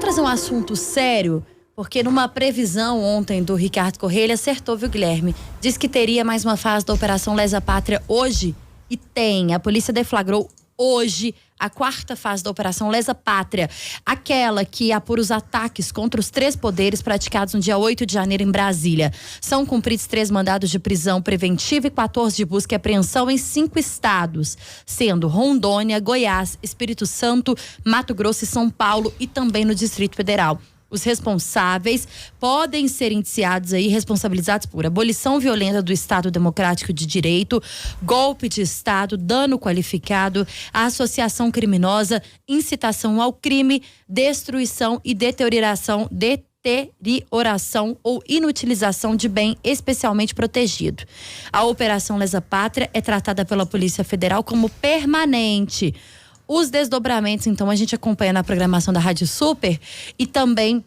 trazer um assunto sério, porque numa previsão ontem do Ricardo Corrêa, ele acertou, viu, Guilherme? Diz que teria mais uma fase da Operação Lesa Pátria hoje, e tem. A polícia deflagrou hoje a quarta fase da Operação Lesa Pátria, aquela que apura os ataques contra os 3 poderes praticados no dia 8 de janeiro em Brasília. São cumpridos 3 mandados de prisão preventiva e 14 de busca e apreensão em 5 estados, sendo Rondônia, Goiás, Espírito Santo, Mato Grosso e São Paulo, e também no Distrito Federal. Os responsáveis podem ser indiciados aí, responsabilizados por abolição violenta do Estado Democrático de Direito, golpe de Estado, dano qualificado, associação criminosa, incitação ao crime, destruição e deterioração ou inutilização de bem especialmente protegido. A Operação Lesa Pátria é tratada pela Polícia Federal como permanente. Os desdobramentos, então, a gente acompanha na programação da Rádio Super e também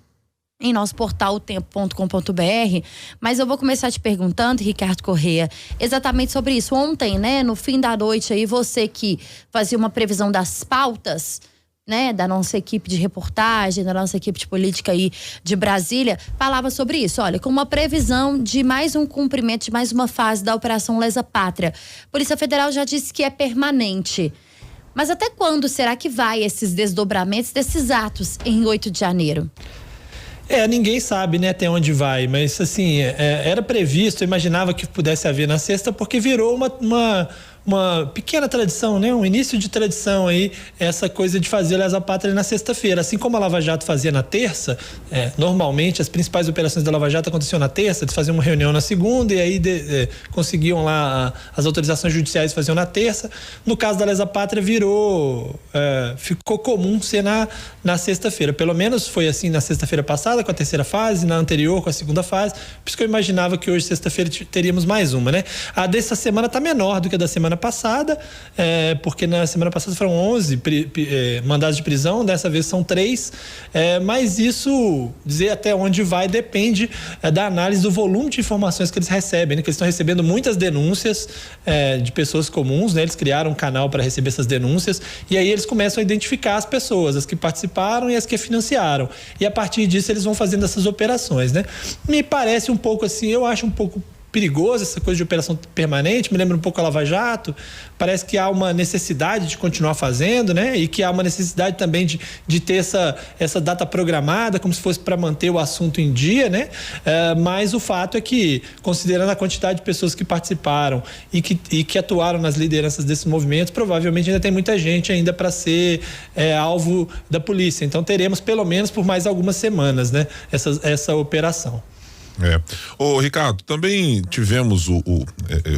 em nosso portal otempo.com.br, mas eu vou começar te perguntando, Ricardo Corrêa, exatamente sobre isso. Ontem, né, no fim da noite aí, você que fazia uma previsão das pautas, né, da nossa equipe de reportagem, da nossa equipe de política aí de Brasília, falava sobre isso. Olha, com uma previsão de mais um cumprimento, de mais uma fase da Operação Lesa Pátria. A Polícia Federal já disse que é permanente. Mas até quando será que vai esses desdobramentos desses atos em 8 de janeiro? Ninguém sabe, né, até onde vai, mas assim, era previsto, eu imaginava que pudesse haver na sexta, porque virou uma pequena tradição, né? Um início de tradição aí, essa coisa de fazer a Lesa Pátria na sexta-feira. Assim como a Lava Jato fazia na terça, normalmente as principais operações da Lava Jato aconteciam na terça, eles faziam uma reunião na segunda e aí conseguiam lá as autorizações judiciais faziam na terça. No caso da Lesa Pátria ficou comum ser na sexta-feira. Pelo menos foi assim na sexta-feira passada com a terceira fase, na anterior com a segunda fase. Por isso que eu imaginava que hoje, sexta-feira, teríamos mais uma, né? A dessa semana tá menor do que a da semana passada, porque na semana passada foram 11 mandados de prisão, dessa vez são 3, mas isso, dizer até onde vai, depende da análise do volume de informações que eles recebem, né? Que eles estão recebendo muitas denúncias de pessoas comuns, né? Eles criaram um canal para receber essas denúncias e aí eles começam a identificar as pessoas, as que participaram e as que financiaram, e a partir disso eles vão fazendo essas operações, né? Me parece um pouco assim, eu acho um pouco perigoso essa coisa de operação permanente, me lembra um pouco a Lava Jato. Parece que há uma necessidade de continuar fazendo, né? E que há uma necessidade também de ter essa data programada, como se fosse para manter o assunto em dia, né? Mas o fato é que, considerando a quantidade de pessoas que participaram e que atuaram nas lideranças desses movimentos, provavelmente ainda tem muita gente ainda para ser alvo da polícia. Então teremos pelo menos por mais algumas semanas, né? Essa operação. Ô Ricardo, também tivemos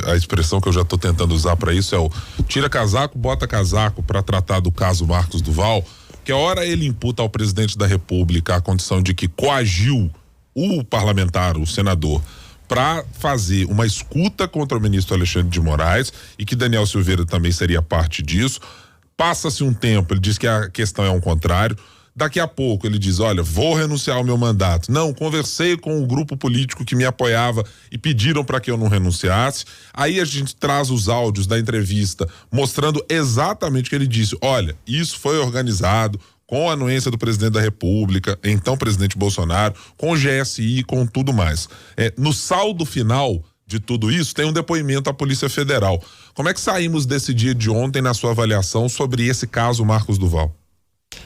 a expressão que eu já estou tentando usar para isso, o tira casaco, bota casaco, para tratar do caso Marcos Duval, que a hora ele imputa ao presidente da República a condição de que coagiu o parlamentar, o senador, para fazer uma escuta contra o ministro Alexandre de Moraes, e que Daniel Silveira também seria parte disso. Passa-se um tempo, ele diz que a questão é ao contrário. Daqui a pouco ele diz, olha, vou renunciar ao meu mandato. Não, conversei com o grupo político que me apoiava e pediram para que eu não renunciasse. Aí a gente traz os áudios da entrevista mostrando exatamente o que ele disse. Olha, isso foi organizado com a anuência do presidente da República, então presidente Bolsonaro, com o GSI, com tudo mais. No saldo final de tudo isso, tem um depoimento à Polícia Federal. Como é que saímos desse dia de ontem na sua avaliação sobre esse caso Marcos Duval?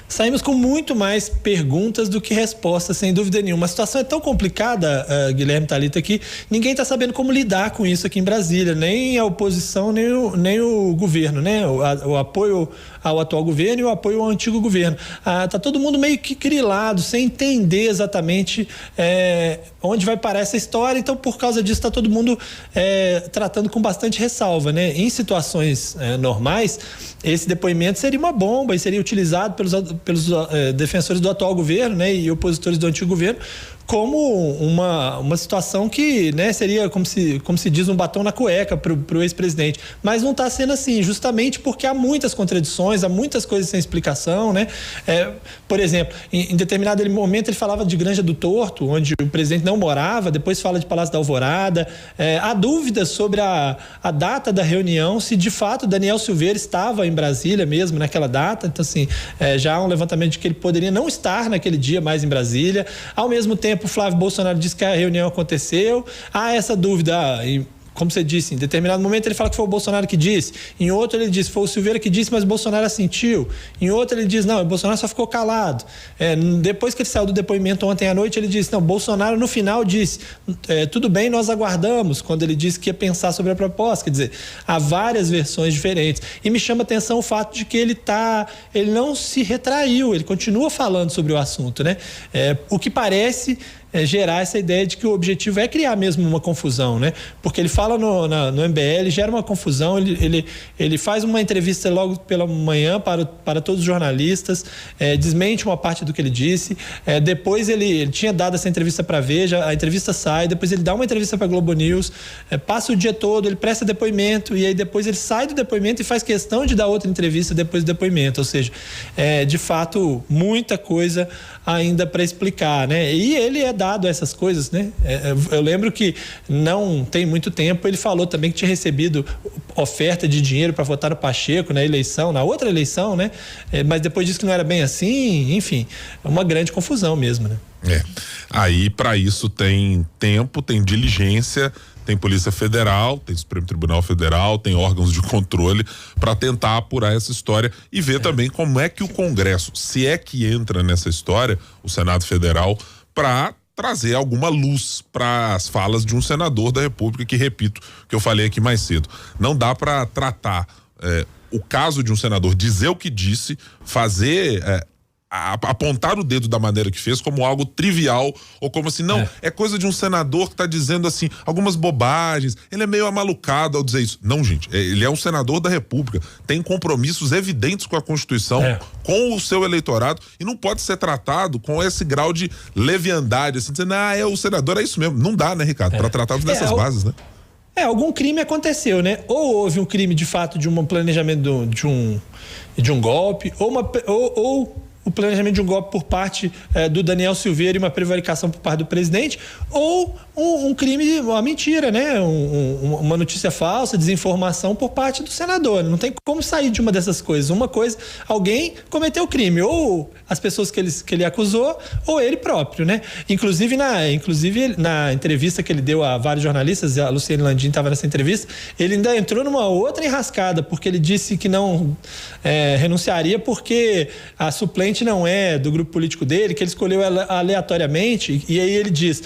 Saímos com muito mais perguntas do que respostas, sem dúvida nenhuma. A situação é tão complicada, Guilherme, Thalita, que ninguém está sabendo como lidar com isso aqui em Brasília, nem a oposição, nem o governo, né? O apoio ao atual governo e o apoio ao antigo governo. Tá todo mundo meio que grilado, sem entender exatamente onde vai parar essa história. Então, por causa disso, está todo mundo tratando com bastante ressalva, né? Em situações normais, esse depoimento seria uma bomba e seria utilizado pelos defensores do atual governo, né, e opositores do antigo governo como uma situação que, né, seria como se diz um batom na cueca pro ex-presidente, mas não está sendo assim, justamente porque há muitas contradições, há muitas coisas sem explicação, né? Por exemplo, em determinado momento ele falava de Granja do Torto, onde o presidente não morava, depois fala de Palácio da Alvorada. Há dúvidas sobre a data da reunião, se de fato Daniel Silveira estava em Brasília mesmo naquela data. Então, assim, já há um levantamento de que ele poderia não estar naquele dia mais em Brasília. Ao mesmo tempo, o Flávio Bolsonaro disse que a reunião aconteceu. Há essa dúvida, como você disse, em determinado momento ele fala que foi o Bolsonaro que disse, em outro ele diz, foi o Silveira que disse, mas o Bolsonaro assentiu, em outro ele diz, não, o Bolsonaro só ficou calado. Depois que ele saiu do depoimento ontem à noite, ele disse, não, Bolsonaro no final disse, tudo bem, nós aguardamos, quando ele disse que ia pensar sobre a proposta. Quer dizer, há várias versões diferentes, e me chama a atenção o fato de que ele não se retraiu, ele continua falando sobre o assunto, né? O que parece gerar essa ideia de que o objetivo é criar mesmo uma confusão, né? Porque ele fala no MBL, gera uma confusão, ele faz uma entrevista logo pela manhã para todos os jornalistas, desmente uma parte do que ele disse, depois ele tinha dado essa entrevista para a Veja, a entrevista sai, depois ele dá uma entrevista para a Globo News, passa o dia todo, ele presta depoimento e aí depois ele sai do depoimento e faz questão de dar outra entrevista depois do depoimento, ou seja, de fato, muita coisa ainda para explicar, né? E ele dado essas coisas, né? Eu lembro que não tem muito tempo ele falou também que tinha recebido oferta de dinheiro para votar no Pacheco na outra eleição, né? Mas depois disse que não era bem assim, enfim, é uma grande confusão mesmo, né? Aí para isso tem tempo, tem diligência, tem Polícia Federal, tem Supremo Tribunal Federal, tem órgãos de controle para tentar apurar essa história e ver também como é que o Congresso, se é que entra nessa história, o Senado Federal, para trazer alguma luz para as falas de um senador da República, que, repito, que eu falei aqui mais cedo. Não dá para tratar o caso de um senador dizer o que disse, fazer apontar o dedo da maneira que fez como algo trivial, ou como assim, não, é coisa de um senador que tá dizendo assim, algumas bobagens, ele é meio amalucado ao dizer isso. Não, gente, ele é um senador da República, tem compromissos evidentes com a Constituição, com o seu eleitorado, e não pode ser tratado com esse grau de leviandade, assim, dizendo, o senador é isso mesmo. Não dá, né, Ricardo, para tratá-los dessas bases, né? Algum crime aconteceu, né? Ou houve um crime de fato de um planejamento de um golpe, ou o planejamento de um golpe por parte do Daniel Silveira e uma prevaricação por parte do presidente, ou um crime, uma mentira, né? Uma notícia falsa, desinformação por parte do senador. Não tem como sair de uma dessas coisas. Uma coisa, alguém cometeu o crime, ou as pessoas que ele acusou, ou ele próprio, né? Inclusive na entrevista que ele deu a vários jornalistas, a Luciane Landim estava nessa entrevista, ele ainda entrou numa outra enrascada, porque ele disse que não renunciaria porque a suplente não é do grupo político dele, que ele escolheu aleatoriamente, e aí ele diz,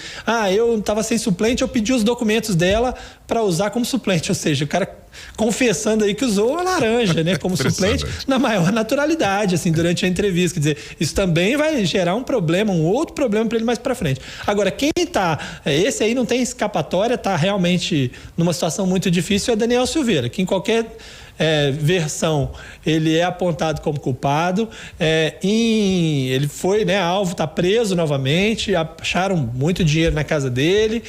eu estava sem suplente, eu pedi os documentos dela para usar como suplente, ou seja, o cara confessando aí que usou a laranja, né, como suplente, na maior naturalidade, assim, durante a entrevista. Quer dizer, isso também vai gerar um outro problema para ele mais para frente. Agora, quem esse aí não tem escapatória, tá realmente numa situação muito difícil, é Daniel Silveira, que em qualquer versão ele é apontado como culpado, ele foi, né, alvo, está preso novamente, acharam muito dinheiro na casa dele,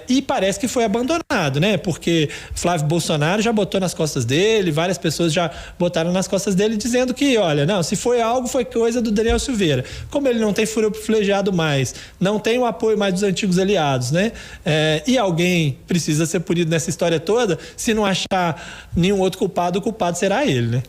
e parece que foi abandonado, né, porque Flávio Bolsonaro já botou nas costas dele, várias pessoas já botaram nas costas dele dizendo que, olha, não, se foi algo, foi coisa do Daniel Silveira. Como ele não tem furo privilegiado mais, não tem o apoio mais dos antigos aliados, né, e alguém precisa ser punido nessa história toda, se não achar nenhum outro culpado, o culpado será ele, né?